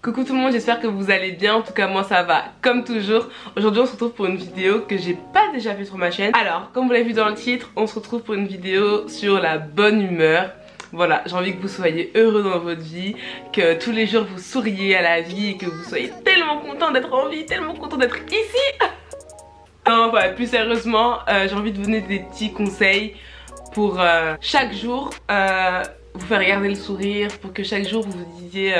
Coucou tout le monde, j'espère que vous allez bien, en tout cas moi ça va comme toujours. Aujourd'hui on se retrouve pour une vidéo que j'ai pas déjà fait sur ma chaîne. Alors comme vous l'avez vu dans le titre, on se retrouve pour une vidéo sur la bonne humeur. Voilà, j'ai envie que vous soyez heureux dans votre vie, que tous les jours vous souriez à la vie et que vous soyez tellement content d'être en vie, tellement content d'être ici. Non, voilà, plus sérieusement, j'ai envie de vous donner des petits conseils pour chaque jour vous faire garder le sourire, pour que chaque jour vous vous disiez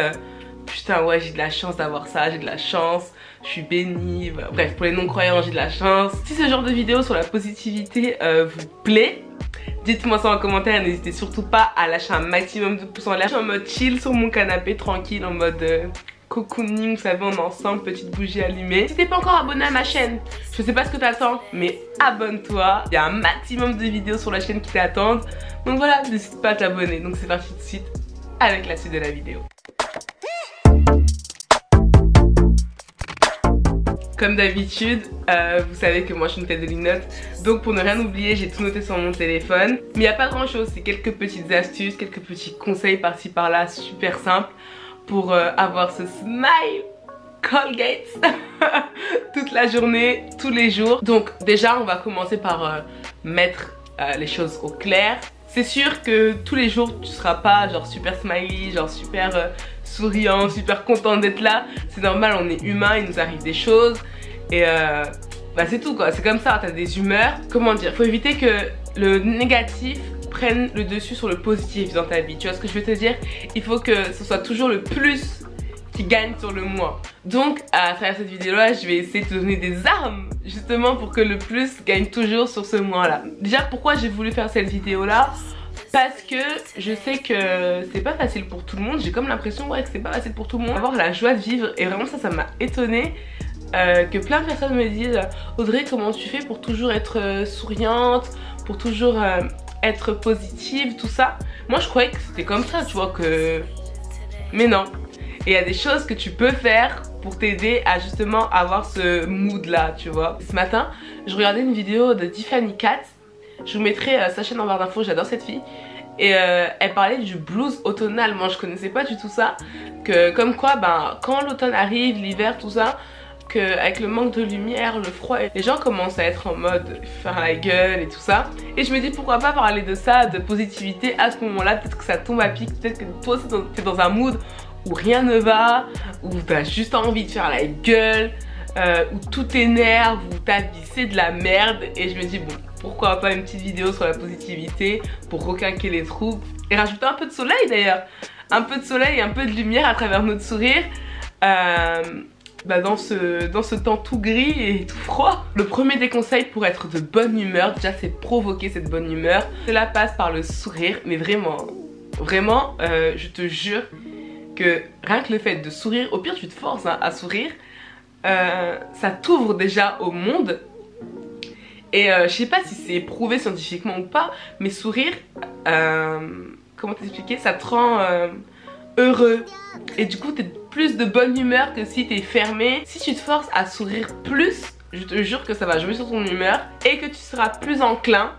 putain ouais j'ai de la chance d'avoir ça, j'ai de la chance, je suis bénie, voilà. Bref, pour les non-croyants j'ai de la chance. Si ce genre de vidéo sur la positivité vous plaît, dites-moi ça en commentaire, n'hésitez surtout pas à lâcher un maximum de pouces en l'air. Je suis en mode chill sur mon canapé, tranquille, en mode cocooning, vous savez, on est ensemble, petite bougie allumée. Si t'es pas encore abonné à ma chaîne, je sais pas ce que t'attends, mais abonne-toi. Il y a un maximum de vidéos sur la chaîne qui t'attendent. Donc voilà, n'hésite pas à t'abonner. Donc c'est parti tout de suite avec la suite de la vidéo. Comme d'habitude, vous savez que moi je suis une tête de linotte, donc pour ne rien oublier, j'ai tout noté sur mon téléphone. Mais il n'y a pas grand chose, c'est quelques petites astuces, quelques petits conseils par-ci par-là, super simples, pour avoir ce smile Colgate toute la journée, tous les jours. Donc déjà, on va commencer par mettre les choses au clair. C'est sûr que tous les jours tu seras pas genre super smiley, genre super souriant, super content d'être là. C'est normal, on est humain, il nous arrive des choses. Et bah c'est tout quoi, c'est comme ça, t'as des humeurs. Comment dire, faut éviter que le négatif prenne le dessus sur le positif dans ta vie. Tu vois ce que je veux te dire? Il faut que ce soit toujours le plus qui gagne sur le moins. Donc à travers cette vidéo là, je vais essayer de te donner des armes justement pour que le plus gagne toujours sur ce moins là. Déjà pourquoi j'ai voulu faire cette vidéo là? Parce que je sais que c'est pas facile pour tout le monde. J'ai comme l'impression ouais, que c'est pas facile pour tout le monde. Avoir la joie de vivre, et vraiment ça m'a étonnée que plein de personnes me disent Audrey, comment tu fais pour toujours être souriante, pour toujours être positive, tout ça. Moi je croyais que c'était comme ça, tu vois, que... Mais non. Et il y a des choses que tu peux faire pour t'aider à justement avoir ce mood là, tu vois. Ce matin, je regardais une vidéo de Tiffany Katz. Je vous mettrai sa chaîne en barre d'infos, j'adore cette fille. Et elle parlait du blues automnal. Moi je connaissais pas du tout ça. Que comme quoi, ben, quand l'automne arrive, l'hiver, tout ça, qu'avec le manque de lumière, le froid, les gens commencent à être en mode faire la gueule et tout ça. Et je me dis pourquoi pas parler de ça, de positivité à ce moment là. Peut-être que ça tombe à pic, peut-être que toi aussi t'es dans un mood où rien ne va, où t'as juste envie de faire la gueule, où tout t'énerve, où ta vie c'est de la merde. Et je me dis bon, pourquoi pas une petite vidéo sur la positivité pour requinquer les trous et rajouter un peu de soleil d'ailleurs. Un peu de soleil et un peu de lumière à travers notre sourire bah dans ce temps tout gris et tout froid. Le premier des conseils pour être de bonne humeur, déjà c'est provoquer cette bonne humeur. Cela passe par le sourire, mais vraiment, vraiment, je te jure que rien que le fait de sourire, au pire tu te forces hein, à sourire, ça t'ouvre déjà au monde. Et je sais pas si c'est prouvé scientifiquement ou pas, mais sourire, comment t'expliquer, ça te rend heureux. Et du coup t'es plus de bonne humeur que si t'es fermé. Si tu te forces à sourire plus, je te jure que ça va jouer sur ton humeur et que tu seras plus enclin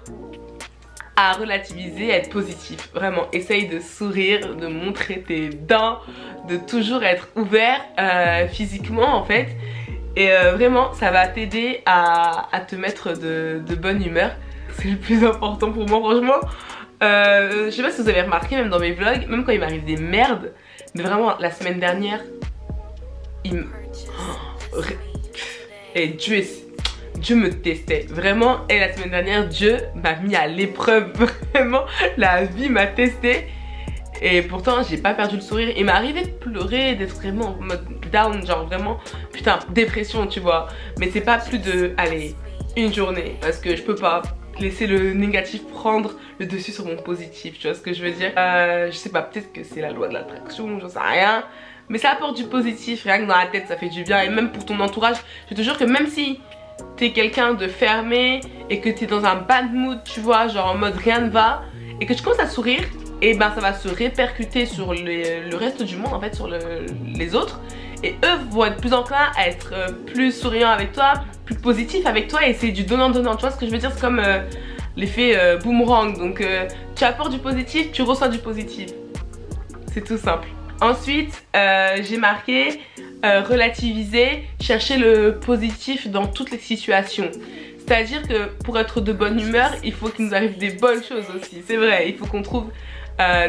à relativiser, à être positif. Vraiment, essaye de sourire, de montrer tes dents, de toujours être ouvert physiquement en fait. Et vraiment, ça va t'aider à te mettre de bonne humeur. C'est le plus important pour moi, franchement. Je sais pas si vous avez remarqué, même dans mes vlogs, même quand il m'arrive des merdes, mais vraiment, la semaine dernière, il me... Et Dieu me testait, vraiment. Et la semaine dernière, Dieu m'a mis à l'épreuve, vraiment. La vie m'a testé. Et pourtant, j'ai pas perdu le sourire. Il m'est arrivé de pleurer, d'être vraiment en mode down, genre vraiment, putain, dépression, tu vois. Mais c'est pas plus de, allez, une journée. Parce que je peux pas laisser le négatif prendre le dessus sur mon positif, tu vois ce que je veux dire. Je sais pas, peut-être que c'est la loi de l'attraction, j'en sais rien. Mais ça apporte du positif, rien que dans la tête, ça fait du bien. Et même pour ton entourage, je te jure que même si t'es quelqu'un de fermé et que t'es dans un bad mood, tu vois, genre en mode rien ne va, et que tu commences à sourire, et ben ça va se répercuter sur le reste du monde en fait, sur les autres. Et eux vont être plus enclins à être plus souriants avec toi, plus positifs avec toi, et c'est du donnant-donnant, tu vois ce que je veux dire. C'est comme l'effet boomerang, donc tu apportes du positif, tu reçois du positif. C'est tout simple. Ensuite, j'ai marqué relativiser, chercher le positif dans toutes les situations. C'est-à-dire que pour être de bonne humeur, il faut qu'il nous arrive des bonnes choses aussi. C'est vrai, il faut qu'on trouve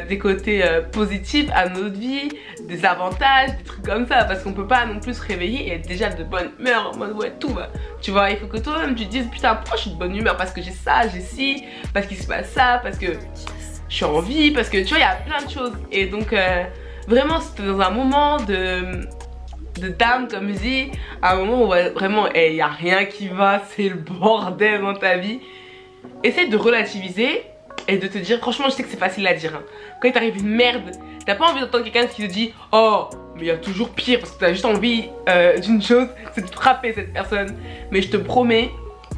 des côtés positifs à notre vie, des avantages, des trucs comme ça. Parce qu'on peut pas non plus se réveiller et être déjà de bonne humeur en mode ouais tout va. Tu vois, il faut que toi-même tu te dises putain pourquoi je suis de bonne humeur, parce que j'ai ça, j'ai ci, parce qu'il se passe ça, parce que je suis en vie, parce que tu vois il y a plein de choses. Et donc vraiment c'était dans un moment de down comme je dis, à un moment où vraiment il n'y a rien qui va, c'est le bordel dans ta vie. Essaye de relativiser et de te dire, franchement je sais que c'est facile à dire hein. Quand il t'arrive une merde, t'as pas envie d'entendre quelqu'un qui te dit oh mais il y a toujours pire, parce que t'as juste envie d'une chose, c'est de frapper cette personne. Mais je te promets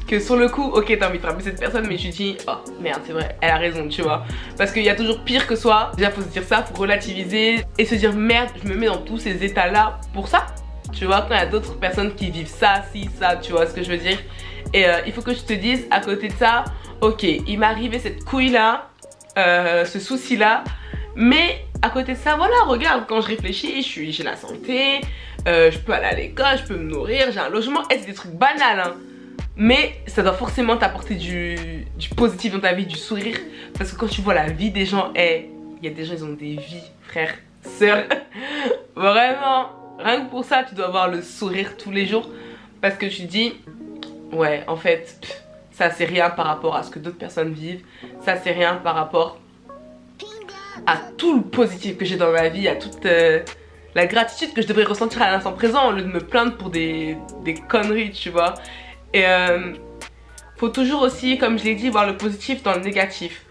que sur le coup, ok t'as envie de frapper cette personne, mais tu te dis oh merde c'est vrai, elle a raison tu vois. Parce qu'il y a toujours pire que soi. Déjà faut se dire ça, faut relativiser et se dire merde je me mets dans tous ces états là pour ça. Tu vois, quand il y a d'autres personnes qui vivent ça, si, ça, tu vois ce que je veux dire. Et il faut que je te dise à côté de ça, ok, il m'est arrivé cette couille là, ce souci là, mais à côté de ça, voilà, regarde, quand je réfléchis, j'ai la santé, je peux aller à l'école, je peux me nourrir, j'ai un logement, et c'est des trucs banals, hein. Mais ça doit forcément t'apporter du positif dans ta vie, du sourire, parce que quand tu vois la vie des gens, il y a des gens, ils ont des vies, frères, sœurs, vraiment. Rien que pour ça, tu dois avoir le sourire tous les jours, parce que tu dis, ouais, en fait, ça c'est rien par rapport à ce que d'autres personnes vivent, ça c'est rien par rapport à tout le positif que j'ai dans ma vie, à toute la gratitude que je devrais ressentir à l'instant présent, au lieu de me plaindre pour des conneries, tu vois. Et faut toujours aussi, comme je l'ai dit, voir le positif dans le négatif.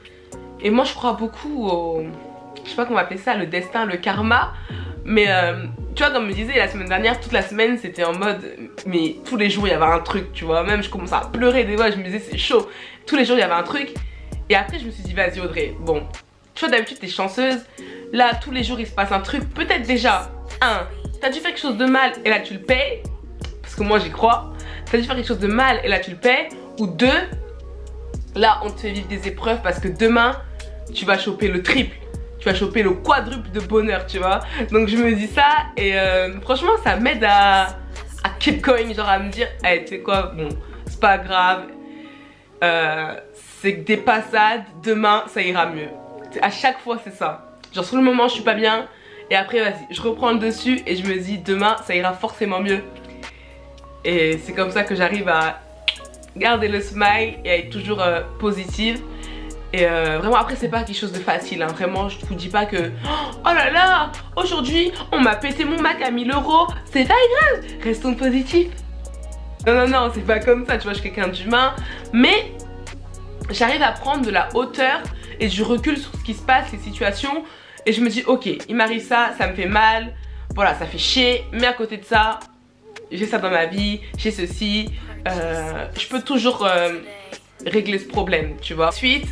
Et moi je crois beaucoup au, je sais pas comment appeler ça, le destin, le karma. Mais tu vois, comme je me disais la semaine dernière, toute la semaine c'était en mode, mais tous les jours il y avait un truc, tu vois. Même je commençais à pleurer des fois, je me disais c'est chaud. Tous les jours il y avait un truc. Et après je me suis dit vas-y Audrey, bon, tu vois d'habitude t'es chanceuse. Là tous les jours il se passe un truc. Peut-être déjà, t'as dû faire quelque chose de mal et là tu le payes. Parce que moi j'y crois. T'as dû faire quelque chose de mal et là tu le payes. Ou deux, là on te fait vivre des épreuves parce que demain tu vas choper le triple. Tu vas choper le quadruple de bonheur, tu vois. Donc je me dis ça et franchement ça m'aide à keep going, genre à me dire hey, tu sais quoi, bon c'est pas grave, c'est que des passades, demain ça ira mieux. À chaque fois c'est ça, genre sur le moment je suis pas bien et après vas-y je reprends le dessus et je me dis demain ça ira forcément mieux. Et c'est comme ça que j'arrive à garder le smile et à être toujours positive. Et vraiment après c'est pas quelque chose de facile hein. Vraiment je vous dis pas que oh là là aujourd'hui on m'a pété mon Mac à 1000 €, c'est pas grave, restons positifs. Non non non c'est pas comme ça, tu vois je suis quelqu'un d'humain. Mais j'arrive à prendre de la hauteur et du recul sur ce qui se passe, les situations. Et je me dis ok il m'arrive ça, ça me fait mal, voilà ça fait chier. Mais à côté de ça j'ai ça dans ma vie, j'ai ceci, je peux toujours régler ce problème, tu vois. Ensuite,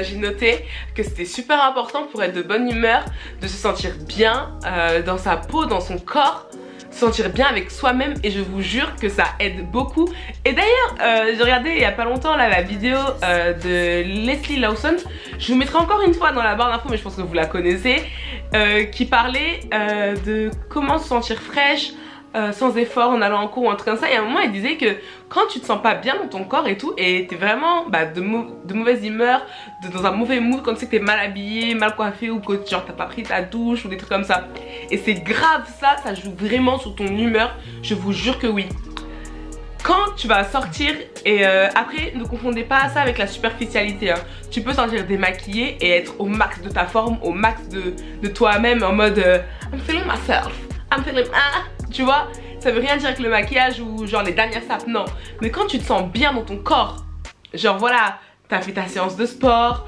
j'ai noté que c'était super important pour être de bonne humeur, de se sentir bien dans sa peau, dans son corps, se sentir bien avec soi-même et je vous jure que ça aide beaucoup. Et d'ailleurs, j'ai regardé il y a pas longtemps là, la vidéo de Leslie Lawson, je vous mettrai encore une fois dans la barre d'infos mais je pense que vous la connaissez, qui parlait de comment se sentir fraîche, sans effort en allant en cours ou un truc comme ça. Et à un moment elle disait que quand tu te sens pas bien dans ton corps et tout et t'es vraiment de mauvaise humeur, dans un mauvais mood, quand tu sais que t'es mal habillé, mal coiffé ou que genre t'as pas pris ta douche ou des trucs comme ça, et c'est grave ça joue vraiment sur ton humeur, je vous jure que oui. Quand tu vas sortir et après ne confondez pas ça avec la superficialité hein. Tu peux sortir démaquillé et être au max de ta forme, au max de toi-même en mode I'm feeling myself, I'm feeling tu vois, ça veut rien dire avec le maquillage ou genre les dernières sapes, non. Mais quand tu te sens bien dans ton corps, genre voilà, t'as fait ta séance de sport,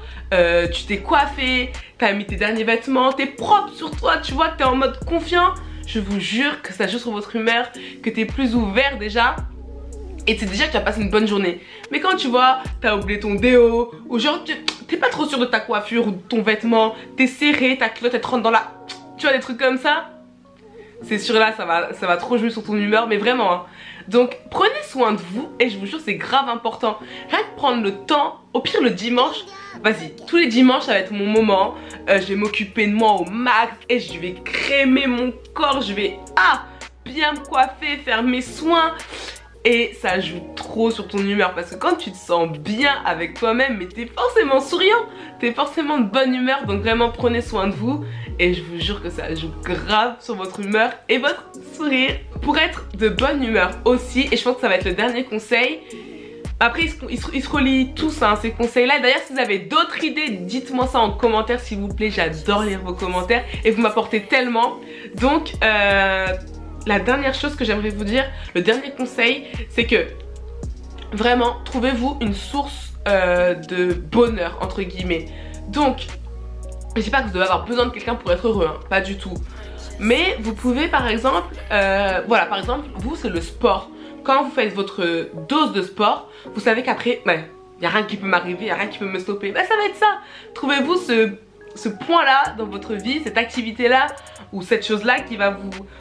tu t'es coiffé, t'as mis tes derniers vêtements, t'es propre sur toi, tu vois que t'es en mode confiant, je vous jure que ça joue sur votre humeur, que t'es plus ouvert déjà. Et c'est déjà que tu as passé une bonne journée. Mais quand tu vois, t'as oublié ton déo, ou genre t'es pas trop sûr de ta coiffure ou de ton vêtement, t'es serré, ta culotte elle te rentre dans la... Tu vois des trucs comme ça, c'est sûr là ça va trop jouer sur ton humeur, mais vraiment hein. Donc prenez soin de vous et je vous jure c'est grave important. Rien que prendre le temps, au pire le dimanche, vas-y, tous les dimanches ça va être mon moment. Je vais m'occuper de moi au max et je vais crémer mon corps, je vais bien me coiffer, faire mes soins. Et ça joue trop sur ton humeur parce que quand tu te sens bien avec toi-même, mais t'es forcément souriant, t'es forcément de bonne humeur. Donc vraiment prenez soin de vous et je vous jure que ça joue grave sur votre humeur et votre sourire. Pour être de bonne humeur aussi, et je pense que ça va être le dernier conseil. Après ils se relient tous hein, ces conseils là. D'ailleurs si vous avez d'autres idées, dites-moi ça en commentaire s'il vous plaît. J'adore lire vos commentaires et vous m'apportez tellement. Donc la dernière chose que j'aimerais vous dire, le dernier conseil, c'est que vraiment trouvez-vous une source de bonheur entre guillemets. Donc je dis pas que vous devez avoir besoin de quelqu'un pour être heureux hein, pas du tout. Mais vous pouvez par exemple, voilà par exemple vous c'est le sport. Quand vous faites votre dose de sport, vous savez qu'après, il n'y a rien qui peut m'arriver, il n'y a rien qui peut me stopper. Ça va être ça. Trouvez-vous ce point-là dans votre vie, cette activité-là ou cette chose-là qui va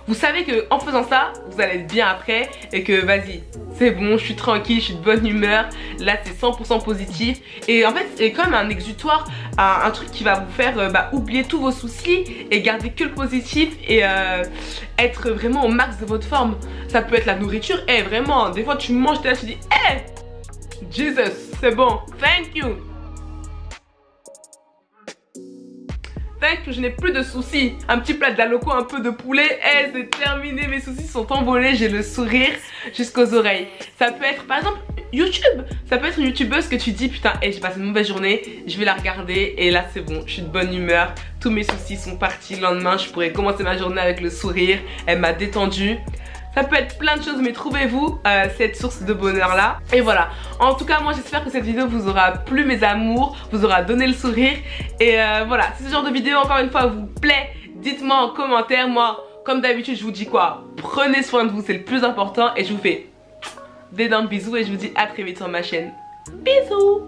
vous savez que en faisant ça, vous allez être bien après et que vas-y, c'est bon, je suis tranquille, je suis de bonne humeur. Là, c'est 100% positif. Et en fait, c'est quand même un exutoire, un truc qui va vous faire oublier tous vos soucis et garder que le positif et être vraiment au max de votre forme. Ça peut être la nourriture. Vraiment, des fois tu manges, t'es là, tu dis Jesus, c'est bon, thank you. Que je n'ai plus de soucis. Un petit plat d'aloco, un peu de poulet, c'est terminé, mes soucis sont envolés, j'ai le sourire jusqu'aux oreilles. Ça peut être par exemple YouTube, ça peut être une youtubeuse que tu dis putain j'ai passé une mauvaise journée, je vais la regarder et là c'est bon, je suis de bonne humeur, tous mes soucis sont partis, le lendemain je pourrais commencer ma journée avec le sourire, elle m'a détendu. Ça peut être plein de choses mais trouvez-vous cette source de bonheur là. Et voilà, en tout cas moi j'espère que cette vidéo vous aura plu mes amours, vous aura donné le sourire. Et voilà, si ce genre de vidéo encore une fois vous plaît, dites-moi en commentaire. Moi comme d'habitude je vous dis quoi, prenez soin de vous, c'est le plus important. Et je vous fais d'énormes bisous et je vous dis à très vite sur ma chaîne. Bisous.